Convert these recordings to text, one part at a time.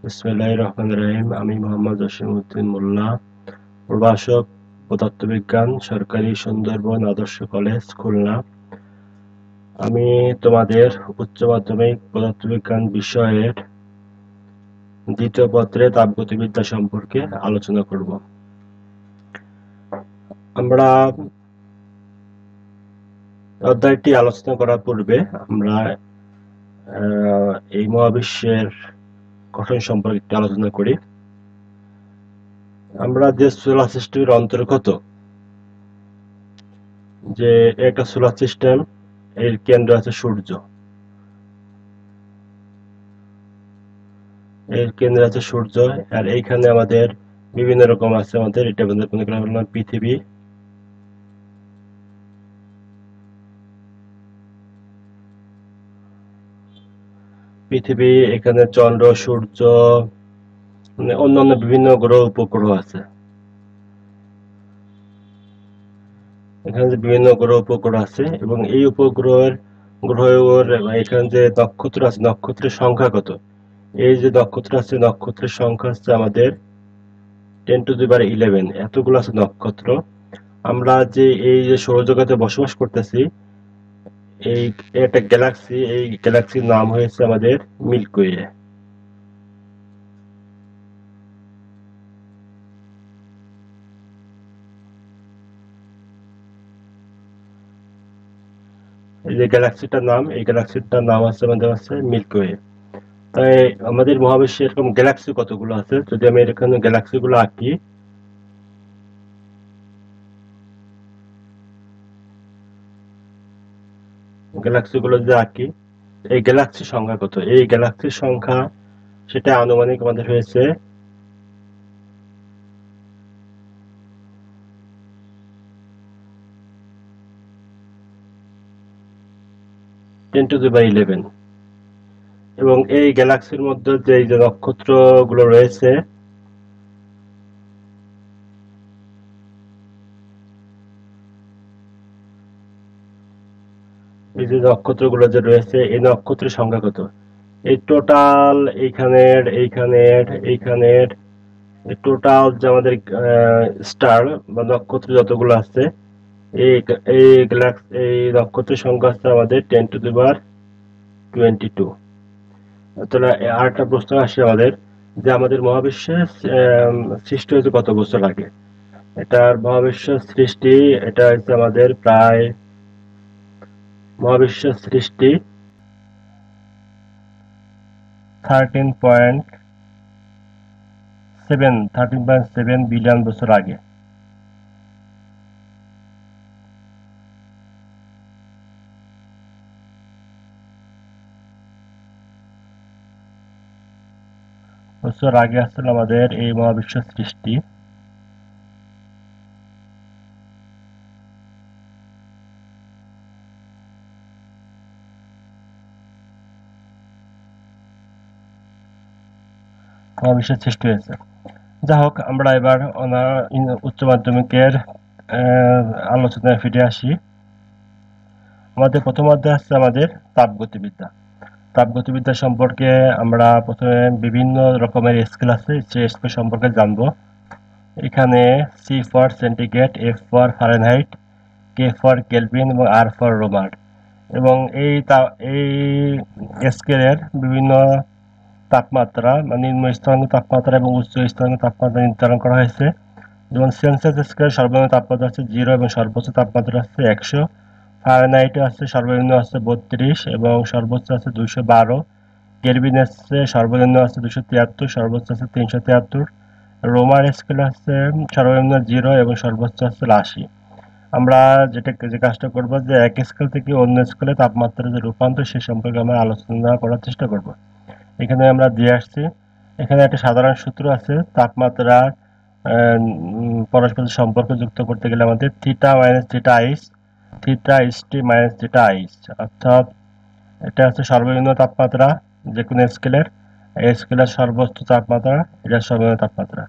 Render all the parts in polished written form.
বিসমিল্লাহির রহমানির রহিম। আমি মোহাম্মদ জসিমউদ্দিন মোল্লা, প্রভাষক, পদার্থবিজ্ঞান, সরকারি সুন্দরবন আদর্শ কলেজ, খুলনা। আমি তোমাদের উচ্চ মাধ্যমিক পদার্থবিজ্ঞান বিষয়ের দ্বিতীয় পত্রে তাপগতিবিদ্যা সম্পর্কে আলোচনা করব। আমরা অধ্যায়টি আলোচনা করার পূর্বে আমরা এই মহাবিশ্বের গঠন সম্পর্কে একটু আলোচনা করি। আমরা যে সোলার সিস্টেমের অন্তর্গত, যে একটা সোলার সিস্টেম, এর কেন্দ্র আছে সূর্য। এর কেন্দ্রে আছে সূর্য, আর এইখানে আমাদের বিভিন্ন রকম আছে। আমাদের এটা মনে করা হলো পৃথিবী, এখানে চন্দ্র, সূর্য, মানে অন্যান্য বিভিন্ন গ্রহ উপগ্রহ আছে। এখানে যে বিভিন্ন গ্রহ উপগ্রহ আছে, এবং এই উপগ্রহের এখানে যে নক্ষত্র আছে, নক্ষত্রের সংখ্যা কত? এই যে নক্ষত্র আছে, নক্ষত্রের সংখ্যা হচ্ছে আমাদের 10^11, এতগুলো আছে নক্ষত্র। আমরা যে এই যে সৌরজগতে বসবাস করতেছি, এই একটা গ্যালাক্সি, এই গ্যালাক্সির নাম হয়েছে আমাদের মিল্কি ওয়ে। এই যে গ্যালাক্সিটার নাম আছে আমাদের আছে মিল্কি ওয়ে। তাই আমাদের মহাবিশ্বে এরকম গ্যালাক্সি কতগুলো আছে, যদি আমি এখানে গ্যালাক্সি গুলো আঁকি, এই গ্যালাক্সির সংখ্যা কত? এই গ্যালাক্সির সংখ্যা, সেটা আনুমানিক আমাদের হয়েছে 10^11। এবং এই গ্যালাক্সির মধ্যে যে নক্ষত্র গুলো রয়েছে, এই যে নক্ষত্রগুলো যে রয়েছে, এই নক্ষত্রের সংখ্যা কত? এই টোটাল এইখানের টোটাল যে আমাদের স্টার বা নক্ষত্র যতগুলো আছে, এই এই নক্ষত্রের সংখ্যা আছে আমাদের 10^22। তাহলে আরেকটা প্রশ্ন আসে আমাদের, যে আমাদের মহাবিশ্বের সৃষ্টি হয়েছে কত বছর আগে? এটার মহাবিশ্ব সৃষ্টি, এটা হচ্ছে আমাদের প্রায় মহাবিশ্ব সৃষ্টি 13.7 বিলিয়ন বছর আগে। আসলে আমাদের এই মহাবিশ্ব সৃষ্টি। মহাবিশ্বের সৃষ্টি হয়েছে। যাই হোক, আমরা এবার উচ্চ মাধ্যমিকের আলোচনায় ফিরে আসি। আমাদের প্রথম অধ্যায় আছে আমাদের তাপগতিবিদ্যা। তাপগতিবিদ্যা সম্পর্কে আমরা প্রথমে বিভিন্ন রকমের স্কেল আছে, সেই স্কেল সম্পর্কে জানবো। এখানে C for centigrade, F for Fahrenheit, K for Kelvin এবং আর ফর রোমার। এবং এই স্কেলের বিভিন্ন তাপমাত্রা, মানে নিম্ন স্তরাঙ্গ তাপমাত্রা এবং উচ্চ স্তরাঙ্গ তাপমাত্রা নির্ধারণ করা হয়েছে। যেমন সেলসিয়াস স্কেলের সর্বনিম্ন তাপমাত্রা আছে 0 এবং সর্বোচ্চ তাপমাত্রা আছে 100। ফারেনহাইটে আছে সর্বনিম্ন আছে 32 এবং সর্বোচ্চ আছে 212। কেলভিনে আছে সর্বনিম্ন আছে 273, সর্বোচ্চ আছে 373। রোমার স্কেল আছে সর্বনিম্ন 0 এবং সর্বোচ্চ আছে 80। আমরা যে কাজটা করবো, যে এক স্কেল থেকে অন্য স্কেলে তাপমাত্রার যে রূপান্তর, সে সম্পর্কে আমরা আলোচনা করার চেষ্টা করব। এখানে আমরা দিয়ে আসছি, এখানে একটা সাধারণ সূত্র আছে। তাপমাত্রা পরস্পর সম্পর্ক যুক্ত করতে গেলে আমাদের থিটা মাইনাস থিটা আইস, থিটা ইসটি মাইনাস থিটা আইস, অর্থাৎ এটা হচ্ছে সর্বনিম্ন তাপমাত্রা যে কোনো স্কেলের, এই স্কেলের সর্বোচ্চ তাপমাত্রা, এটা সর্বনিম্ন তাপমাত্রা।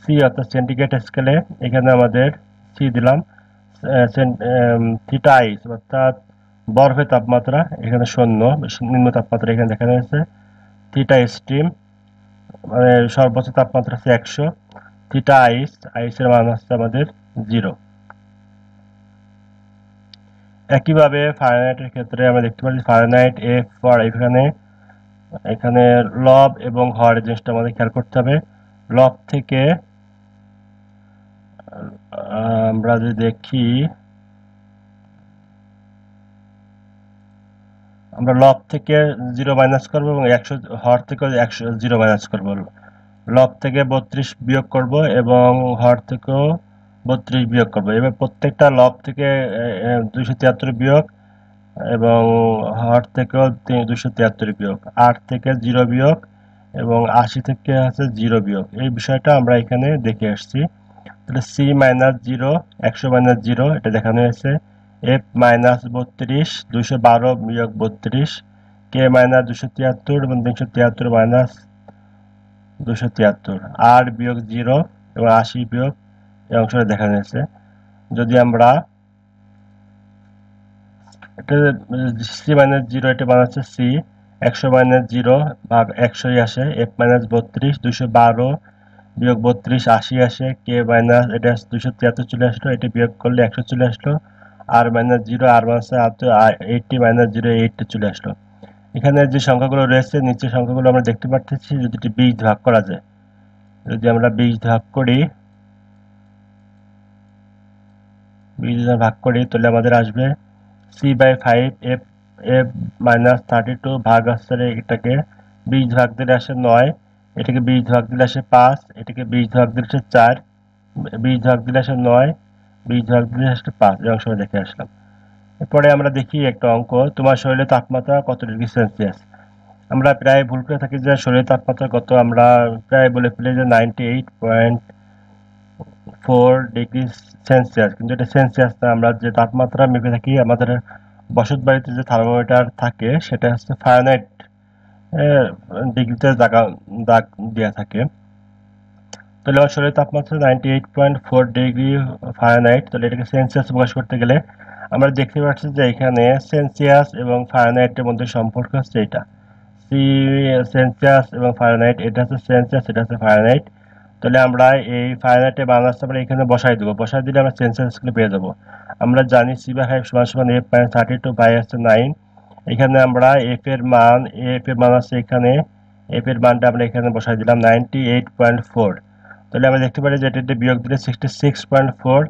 সি অর্থাৎ সেন্টিগ্রেড স্কেলে এখানে আমাদের সি দিলাম, থিটা আইস অর্থাৎ বরফের তাপমাত্রা, এখানে 0, নিম্ন তাপমাত্রা এখানে দেখানো হয়েছে। থিটা স্টিম মানে সর্বোচ্চ তাপমাত্রা আছে 100, থিটা আইসের মান হচ্ছে আমাদের 0। একইভাবে ফারেনহাইটের ক্ষেত্রে আমরা দেখতে পাচ্ছি ফারেনহাইট F ফর এখানে লব এবং হর জিনিসটা আমাদের খেয়াল করতে হবে। লব থেকে আমরা যদি দেখি, আমরা লব থেকে 0 মাইনাস করব এবং 100 হর থেকে 0 মাইনাস করব। লব থেকে 32 বিয়োগ করব এবং হর থেকেও 32 বিয়োগ করব। এবার প্রত্যেকটা লব থেকে 273 বিয়োগ এবং হর থেকেও 273 বিয়োগ, 8 থেকে 0 বিয়োগ এবং 80 থেকে আছে 0 বিয়োগ। এই বিষয়টা আমরা এখানে দেখে আসছি। তাহলে c মাইনাস 0, 100 মাইনাস 0 এটা দেখানো হয়েছে। f মাইনাস 32, 212 বিয়োগ 32, k মাইনাস 273 এবং 373 মাইনাস 273, r বিয়োগ 0 এবং 80 বিয়োগ এই অংশটা দেখানো হয়েছে। যদি আমরা c মাইনাস 0 এটা বানাচ্ছে c, 100 মাইনাস 0 ভাগ 100ই আসে, f মাইনাস 32, 212 বিয়োগ 32 80 আসে, k মাইনাস এটা 273 চলে আসলো, এটা বিয়োগ করলে 100 চলে আসলো, r minus 0 r minus 80 minus 0 80 চলে আসলো। এখানে যে সংখ্যাগুলো রয়েছে নিচের সংখ্যাগুলো আমরা দেখতে পাচ্ছি। যদি 20 ভাগ করা যায়, যদি আমরা 20 ভাগ করি, 20 ভাগ করি তাহলে আমাদের আসবে c বাই 5 f মাইনাস 32 ভাগ আসছে এটাকে 20 ভাগ দিলে আসে 9, এটাকে 20 ভাগ দিলে আসে 5, এটাকে 20 ভাগ দিলে আসে 4, 20 ভাগ দিলে আসে 9, 20 ভাগ দিলে আসে 5। এই অংশটা দেখে আসলাম। এরপরে আমরা দেখি একটা অঙ্ক, তোমার শরীরের তাপমাত্রা কত ডিগ্রি সেলসিয়াস। আমরা প্রায় ভুল করে থাকি যে শরীরের তাপমাত্রা কত, আমরা প্রায় বলে ফেলি যে 98.4 ডিগ্রি সেলসিয়াস, কিন্তু এটা সেলসিয়াস না। আমরা যে তাপমাত্রা মেপে থাকি আমাদের বসত বাড়িতে যে থার্মোমিটার থাকে সেটা হচ্ছে ফারেনহাইট ডিগ্রিতে দাগ দেওয়া থাকে। তাহলে আমার শরীরের তাপমাত্রা 98.4 ডিগ্রি ফারেনহাইট। তাহলে এটাকে সেলসিয়াস প্রকাশ করতে গেলে আমরা দেখতে পাচ্ছি যে এখানে সেলসিয়াস এবং ফারেনহাইটের মধ্যে সম্পর্ক হচ্ছে এটা, সেলসিয়াস এবং ফারেনহাইট। এটা হচ্ছে সেলসিয়াস, এটা হচ্ছে ফারেনহাইট। তাহলে আমরা এই ফারেনহাইটে বাংলাদেশটা আমরা এখানে বসাই দেবো, বসাই দিলে আমরা সেলসিয়াস পেয়ে যাবো। আমরা জানি c/5 সমান f - 32 বাই হচ্ছে 9। এখানে আমরা f এর মান আছে এখানে, f এর মানটা আমরা এখানে বসাই দিলাম 98.4। তাহলে আমরা দেখতে পারি যে এটা বিয়োগ দিলে 66.4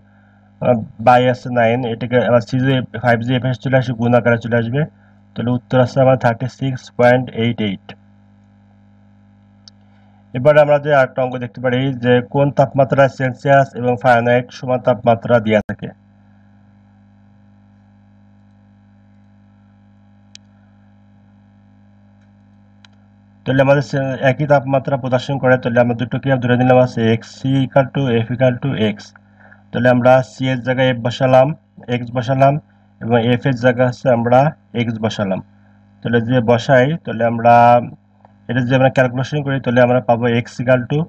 বাই আছে 9, এটাকে আবার c/5 f চলে আসবে, গুণ আকারে চলে আসবে। তাহলে উত্তর আছে আমার 36.88। এবার আমরা যে আরেকটা অঙ্ক দেখতে পারি যে কোন তাপমাত্রায় সেলসিয়াস এবং ফারেনহাইট সমান তাপমাত্রা দেওয়া থাকে। তাহলে আমাদের একই তাপমাত্রা প্রদর্শন করে, তাহলে আমরা দুটোকে ধরে নিলাম আছে x c equal to f equal to x। তাহলে আমরা c এর জায়গায় f বসালাম, x বসালাম এবং f এর জায়গায় হচ্ছে আমরা x বসালাম। তাহলে যে বসাই তাহলে আমরা এটা যদি আমরা ক্যালকুলেশন করি তাহলে আমরা পাবো x ইকুয়াল টু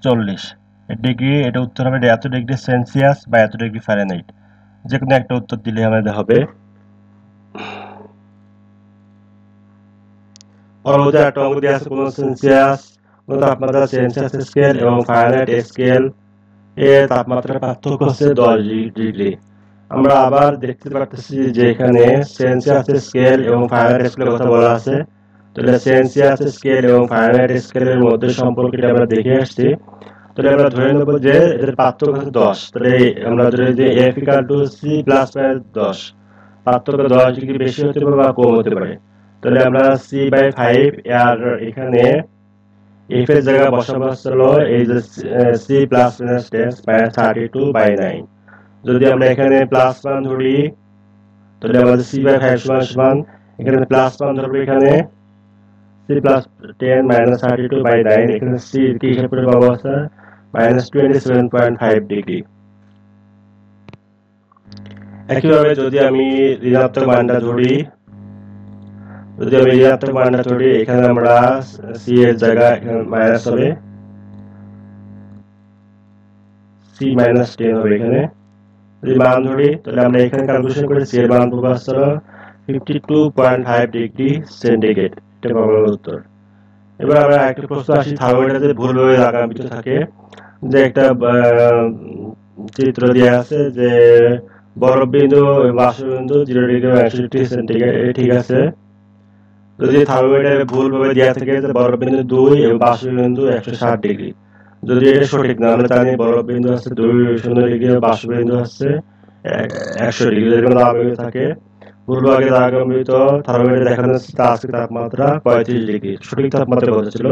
40 ডিগ্রি। এটা উত্তর হবে এত ডিগ্রি সেলসিয়াস বা এত ডিগ্রি ফারেনহাইট, যে কোনো একটা উত্তর দিলে আমাদের হবে। পরবর্তী একটা অঙ্ক দেওয়া আছে কোন সেলসিয়াস কোন তাপমাত্রা সেলসিয়াস স্কেল এবং ফারেনহাইট স্কেল এর তাপমাত্রার পার্থক্য হচ্ছে 10 ডিগ্রি। আমরা আবার দেখতে পাচ্ছি যে এখানে সেলসিয়াস স্কেল এবং ফারেনহাইট স্কেলের কথা বলা আছে। তাহলে সেলসিয়াস স্কেল এবং ফারেনহাইট স্কেলের মধ্যে সম্পর্কটা আমরা দেখে আসছি। তাহলে আমরা ধরে নেব যে এদের পার্থক্য হচ্ছে 10। তাহলে আমরা ধরে যে f = c + 10, পার্থক্য 10 ডিগ্রি বেশি হতে পারে বা কম হতে পারে। তাহলে আমরা c/5 আর এখানে f এর জায়গায় বসাবো হলো এই যে c + 32/9। যদি আমরা এখানে প্লাস মান ধরি তাহলে আমাদের c/5 সমান এখানে প্লাস মান ধরবো, এখানে c + 10 - 32/9, এখানে c কি হিসাব করে পাবো আছে -27.5 ডিগ্রি। একইভাবে যদি আমি ঋণাত্মক মানটা ধরি, এখানে আমরা c এর জায়গায় এখানে মাইনাস হবে, c - 10 হবে। এখানে যদি মান ধরি তাহলে আমরা এখানে ক্যালকুলেশন করে c এর মান পাবো হলো 52.5 ডিগ্রি সেন্টিগ্রেড। এটা পাবো উত্তর। এবার আমরা একটা প্রশ্ন আসি, থার্মোমিটারে ভুলভাবে লাগানো থাকে, যে একটা চিত্র দেওয়া আছে যে বরফ বিন্দু বাষ্পবিন্দু 0 ডিগ্রি 61 সেন্টিগ্রেড, ঠিক আছে। যদি থার্মোমিটারে ভুলভাবে দেওয়া থাকে যে বরফ বিন্দু 2 এবং বাষ্পবিন্দু 160 ডিগ্রি, যদি এটা সঠিক না, আমরা জানি বরফ বিন্দু আছে 2 ডিগ্রি, বাষ্পবিন্দু আছে 100 ডিগ্রি। যদি কোনো আবেগ থাকে, ভুলভাবে আগমৃত থার্মোমিটারে দেখানো যাচ্ছে আজকে তাপমাত্রা 35 ডিগ্রি, সঠিক তাপমাত্রা কত ছিল।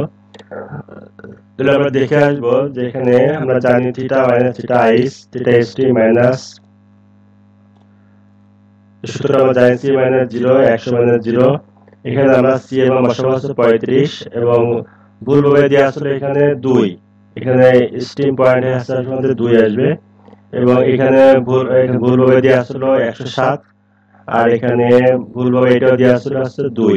তাহলে আমরা দেখে আসবো যে এখানে আমরা জানি থিটা মাইনাস থিটা আইস থিটা এসটি মাইনাস, সূত্র আমরা জানি সি মাইনাস 0 100 মাইনাস 0। এখানে আমরা সি এবং বসাবো হচ্ছে 35 এবং ভুলভাবে দেওয়া আসলে এখানে 2, এখানে স্টিম পয়েন্টে আছে আসলে 2 আসবে, এবং এখানে ভুলভাবে দেওয়া আসলে 107, আর এখানে ভুলভাবে এটাও দেওয়া আসলে হচ্ছে 2।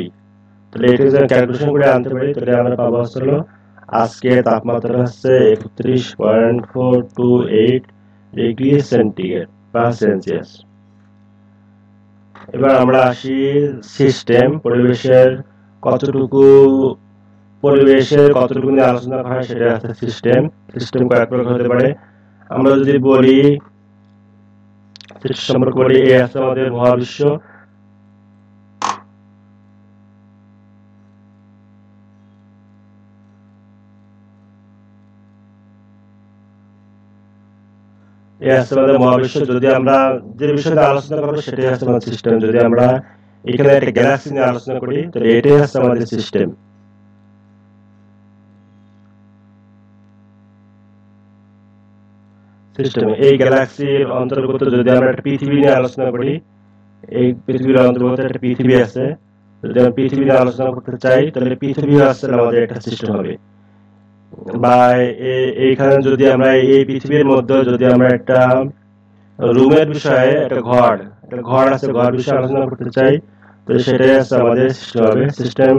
তাহলে এটা যদি ক্যালকুলেশন করে আনতে পারি তাহলে আমরা পাবো আসলে আজকে তাপমাত্রা হচ্ছে 31.428 ডিগ্রি সেন্টিগ্রেড বা সেলসিয়াস। এবার আমরা আসি সিস্টেম, পরিবেশের কতটুকু নিয়ে আলোচনা করা হয় সেটা আছে সিস্টেম। সিস্টেম কয়েক প্রকার হতে পারে। আমরা যদি বলি সিস্টেম সম্পর্কে বলি, এই আছে আমাদের মহাবিশ্ব, মহাবিশ্ব। যদি আমরা যে বিষয়ে আলোচনা করবো সেটাই হচ্ছে আমাদের সিস্টেম। যদি আমরা এখানে একটা গ্যালাক্সি নিয়ে আলোচনা করি তাহলে এটাই হচ্ছে আমাদের সিস্টেম। এই গ্যালাক্সির অন্তর্গত যদি আমরা একটা পৃথিবী নিয়ে আলোচনা করি, এই পৃথিবীর অন্তর্গত একটা পৃথিবী আছে, যদি আমরা পৃথিবী নিয়ে আলোচনা করতে চাই তাহলে পৃথিবী হচ্ছে আমাদের একটা সিস্টেম হবে। বা এইখানে যদি আমরা এই পৃথিবীর মধ্যে যদি আমরা একটা রুমের বিষয়ে একটা ঘর আছে, ঘর বিষয়ে আলোচনা করতে চাই তাহলে সেটাই আছে আমাদের সিস্টেম হবে। সিস্টেম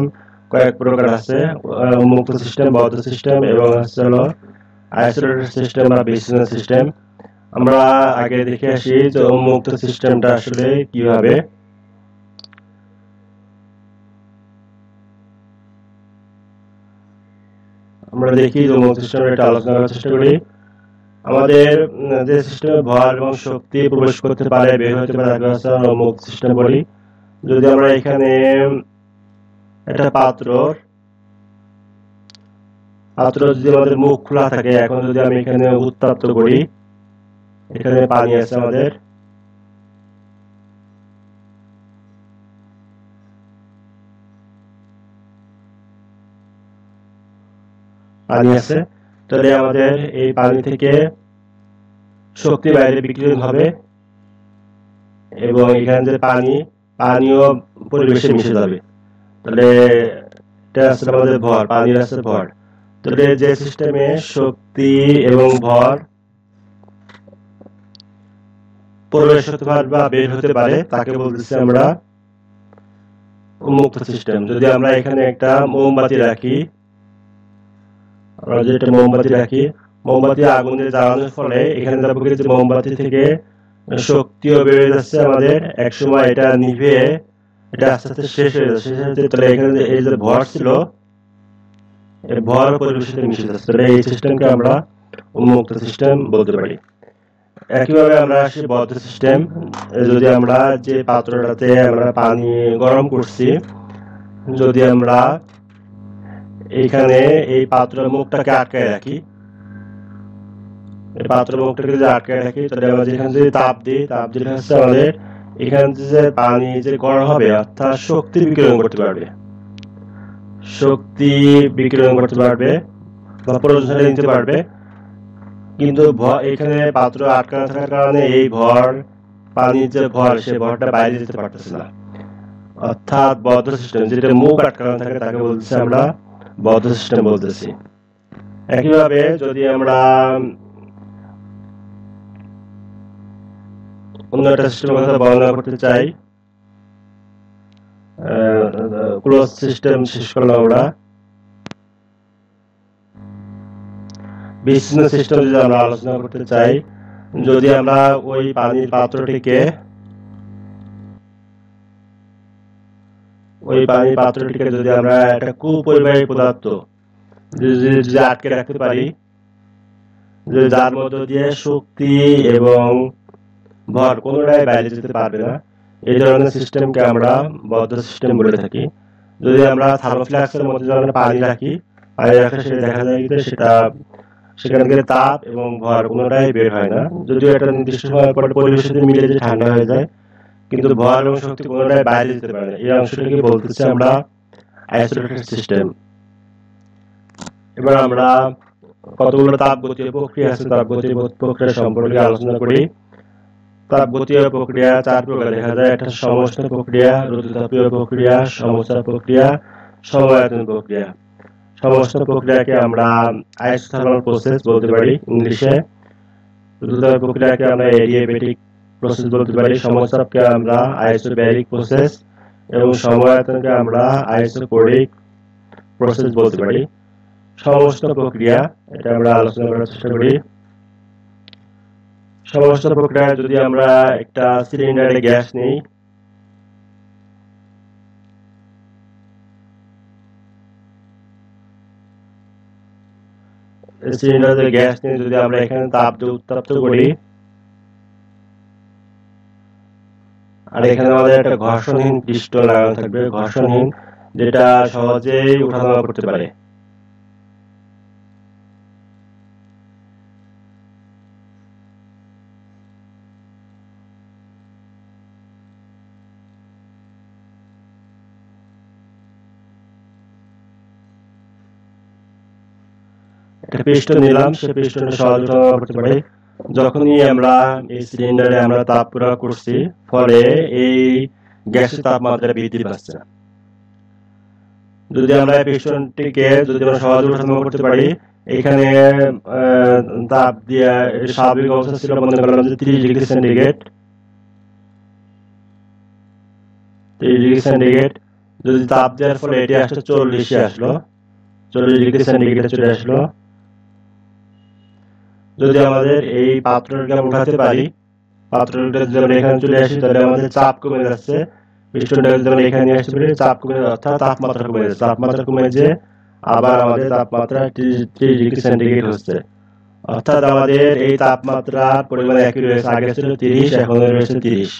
কয়েক প্রকার আছে, উন্মুক্ত সিস্টেম, বদ্ধ সিস্টেম এবং হচ্ছে হলো আইসোলেটেড সিস্টেম বা বিচ্ছিন্ন সিস্টেম। আমরা আগে দেখে আসি যে উন্মুক্ত সিস্টেমটা আসলে কিভাবে। আমরা দেখি যে উন্মুক্ত সিস্টেমের একটা আলোচনা করার চেষ্টা করি। আমাদের যে সিস্টেমে ভর এবং শক্তি প্রবেশ করতে পারে, বের হতে পারে, তাকে হচ্ছে আমরা উন্মুক্ত সিস্টেম বলি। যদি আমরা এখানে একটা পাত্র যদি আমাদের মুখ খোলা থাকে, এখন যদি আমি এখানে উত্তপ্ত করি, এখানে পানি আছে, আমাদের পানি আছে, তাহলে আমাদের এই পানি থেকে শক্তি বাইরে বিকিরণ হবে এবং এখানে যে পানিও পরিবেশে মিশে যাবে। তাহলে এটা আসলে আমাদের ভর, পানির আছে ভর। তাহলে যে সিস্টেমে শক্তি এবং ভর প্রবেশ হতে পারে বা বের হতে পারে তাকে বলতেছি আমরা উন্মুক্ত সিস্টেম। যদি আমরা এখানে একটা মোমবাতি রাখি, আমরা যেটা মোমবাতি আগুন দিয়ে জ্বালানোর ফলে এখানে যে মোমবাতি থেকে শক্তিও বেড়ে যাচ্ছে আমাদের, এক সময় এটা নিভে এটা আস্তে আস্তে শেষ হয়ে যাচ্ছে। তাহলে এখানে এই যে ভর ছিল, এই ভর পরিবেশের সাথে মিশে যাচ্ছে। তাহলে এই সিস্টেমকে আমরা উন্মুক্ত সিস্টেম বলতে পারি। একইভাবে আমরা আসি বদ্ধ সিস্টেম। যদি আমরা যে পাত্রটাতে আমরা পানি গরম করছি, যদি আমরা এখানে এই পাত্রের মুখটাকে আটকায় রাখি, এই পাত্রের মুখটাকে যদি আটকায় রাখি তাহলে আমরা যেখানে যদি তাপ দিলে হচ্ছে আমাদের এখানে যে পানি যে গরম হবে, অর্থাৎ শক্তি বিকিরণ করতে পারবে বা প্রয়োজনে নিতে পারবে। কিন্তু এখানে পাত্র আটকানো থাকার কারণে এই পানির যে ভর, সেই ভরটা বাইরে যেতে পারতেছে না, অর্থাৎ বদ্ধ সিস্টেম। যেটা মুখ আটকানো থাকে তাকে বলতেছি আমরা বদ্ধ সিস্টেম বলতেছি। একইভাবে যদি আমরা অন্য একটা সিস্টেমের কথা বর্ণনা করতে চাই, ক্লোজ সিস্টেম শেষ করলাম আমরা। বিচ্ছিন্ন সিস্টেম যদি আমরা আলোচনা করতে চাই, যদি আমরা ওই পানির পাত্রটিকে ওই পানি পাত্রটিকে যদি আমরা একটা কুপরিবাহী পদার্থ যদি আটকে রাখতে পারি, যার মধ্য দিয়ে শক্তি এবং ভর কোনোটাই বাইরে যেতে পারবে না, এই ধরনের সিস্টেমকে আমরা বদ্ধ সিস্টেম বলে থাকি। যদি আমরা থার্মোফ্লাস্কের মধ্যে যখন পানি রাখি, পানি রাখলে সেটা দেখা যায় যে সেটা সেখান থেকে তাপ এবং ভর কোনোটাই বের হয় না, যদিও একটা নির্দিষ্ট সময় পরে পরিবেশের সাথে মিলে যে ঠান্ডা হয়ে যায়, কিন্তু ভর এবং শক্তি কোনোটাই বাইরে যেতে পারে না। এই অংশটাকে বলতেছি আমরা আইসোলেটেড সিস্টেম। এবার আমরা কতগুলো তাপগতীয় প্রক্রিয়া আছে, তাপগতীয় প্রক্রিয়া সম্পর্কে আলোচনা করি। তাপগতীয় প্রক্রিয়া 4 প্রকার দেখা যায়। একটা সমস্ত প্রক্রিয়া, রুদ্ধতাপীয় প্রক্রিয়া, সমচাপ প্রক্রিয়া, সমআয়তন প্রক্রিয়া। সমস্ত প্রক্রিয়াকে আমরা আইসোথার্মাল প্রসেস বলতে পারি ইংলিশে। রুদ্ধতাপীয় প্রক্রিয়াকে আমরা এডিয়াবেটিক প্রসেস বলতে পারি। সমচাপকে আমরা আইসোব্যারিক প্রসেস এবং সমআয়তনকে আমরা আইসোকোরিক প্রসেস বলতে পারি। সমস্ত প্রক্রিয়া এটা আমরা আলোচনা করার চেষ্টা করি। সমস্ত প্রক্রিয়া যদি আমরা একটা সিলিন্ডারে গ্যাস নিই, সিলিন্ডারে গ্যাস নিয়ে যদি আমরা এখানে তাপ দিয়ে উত্তপ্ত করি, আর এখানে আমাদের একটা ঘর্ষণহীন পিস্টন লাগানো থাকবে, ঘর্ষণহীন, যেটা সহজেই ওঠানামা করতে পারে। একটা পিস্টন নিলাম, সে পিস্টনে সহজে ওঠানামা করতে পারে। যখনই আমরা এই সিলিন্ডারে আমরা তাপ প্রয়োগ করছি, ফলে এই গ্যাসের তাপমাত্রা বৃদ্ধি পাচ্ছে। যদি আমরা এই পিস্টনটিকে যদি আমরা সহজে ওঠানামা করতে পারি, এখানে তাপ দিয়ে স্বাভাবিক অবস্থা ছিল মনে করলাম যে 30 ডিগ্রি সেন্টিগ্রেড, 30 ডিগ্রি সেন্টিগ্রেড, যদি তাপ দেওয়ার ফলে এটি আসলে 40-এ আসলো, 40 ডিগ্রি সেন্টিগ্রেডে চলে আসলো। যদি আমাদের এই পাত্রটাকে আমরা উঠাতে পারি, পাত্রটা যদি আমরা এখানে চলে আসি, তাহলে আমাদের চাপ কমে যাচ্ছে। পিস্টনটাকে যদি আমরা এখানে নিয়ে আসতে পারি, চাপ কমে যাচ্ছে, অর্থাৎ তাপমাত্রা কমে যাচ্ছে। তাপমাত্রা কমে যে আবার আমাদের তাপমাত্রা 30 ডিগ্রি সেন্টিগ্রেড হচ্ছে, অর্থাৎ আমাদের এই তাপমাত্রার পরিমাণ একই রয়েছে, আগে ছিল 30, এখন রয়েছে 30।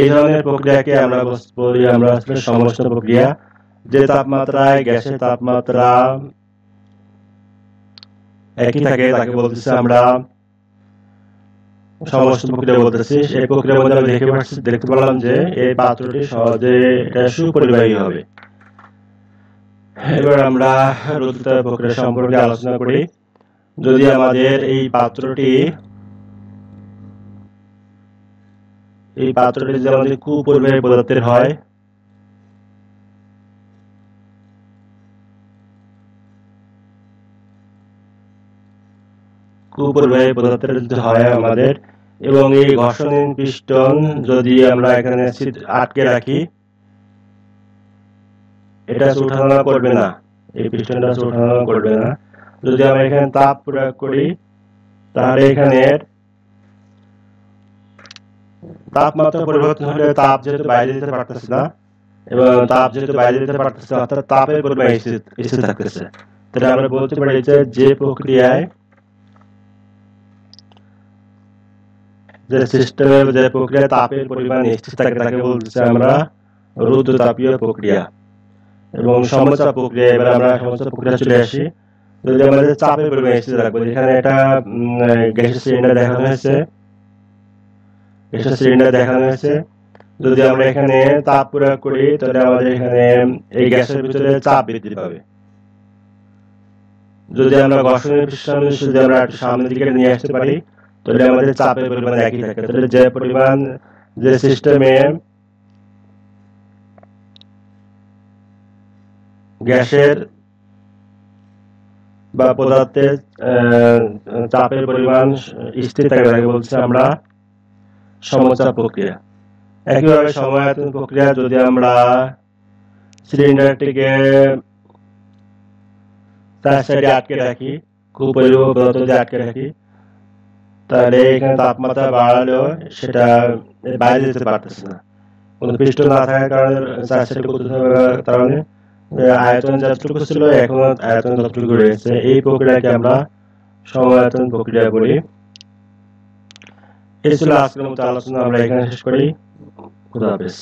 এই ধরনের প্রক্রিয়াকে আমরা বলি আমরা আসলে সমস্ত প্রক্রিয়া। যে তাপমাত্রায় গ্যাসের তাপমাত্রা একই থাকে তাকে বলতেছি আমরা সমস্ত প্রক্রিয়া বলতেছি। এই প্রক্রিয়ার মধ্যে আমরা দেখতে পারলাম যে এই পাত্রটি সহজে এটা সুপরিবাহী হবে। এবার আমরা রুদ্ধতাপীয় প্রক্রিয়া সম্পর্কে আলোচনা করি। যদি আমাদের এই পাত্রটি যদি আমাদের কুপরিবাহী পদার্থের হয়, কুপরিবাহী পদার্থের যদি হয় আমাদের, এবং এই ঘর্ষণহীন পিস্টন যদি আমরা এখানে আটকে রাখি, এটা ওঠানামা করবে না, এই পিস্টনটা ওঠানামা করবে না। যদি আমরা এখানে তাপ প্রয়োগ করি, তাহলে এখানে তাপমাত্রা পরিবর্তন হলে তাপ যেহেতু বাইরে যেতে পারতেছে না, এবং তাপ যেহেতু বাইরে যেতে পারতেছে, অর্থাৎ তাপের পরিমাণ স্থির থাকতেছে। তাহলে আমরা বলতে পারি যে প্রক্রিয়ায়, যে সিস্টেমের যে প্রক্রিয়া তাপের পরিমাণ স্থির থাকে তাকে বলতেছি আমরা রুদ্ধতাপীয় প্রক্রিয়া। এবং সমচাপ প্রক্রিয়া, এবার আমরা সমচাপ প্রক্রিয়া চলে আসি। যদি আমাদের চাপের পরিমাণ স্থির রাখবো, এখানে একটা গ্যাসের সিলিন্ডার দেখানো হয়েছে, যদি আমরা এখানে তাপ প্রয়োগ করি, তাহলে আমাদের এখানে এই গ্যাসের ভিতরে চাপ বৃদ্ধি পাবে। যদি আমরা ঘর্ষণের পিস্টন যদি আমরা একটু সামনের দিকে নিয়ে আসতে পারি, তাহলে আমাদের চাপের পরিমাণ একই থাকে। তাহলে যে পরিমাণ যে সিস্টেমে গ্যাসের বা পদার্থের চাপের পরিমাণ স্থির থাকে তাকে বলছি আমরা সমচাপ প্রক্রিয়া। একইভাবে সমআয়তন প্রক্রিয়া, যদি আমরা সিলিন্ডারটিকে 4 সাইডে আটকে রাখি, কুপরিবাহী পদার্থ দিয়ে আটকে রাখি, তাহলে এখানে তাপমাত্রা বাড়ালেও সেটা বাইরে যেতে পারতেছে না। কোনো পিস্টন না থাকার কারণে চার সাইডে করতে কারণে আয়তন যতটুকু ছিল এখন আয়তন ততটুকু রয়েছে। এই প্রক্রিয়াকে আমরা সমায়তন প্রক্রিয়া বলি। এই ছিল আজকের মতো আলোচনা, আমরা এখানে শেষ করি। খুদা হাফেজ।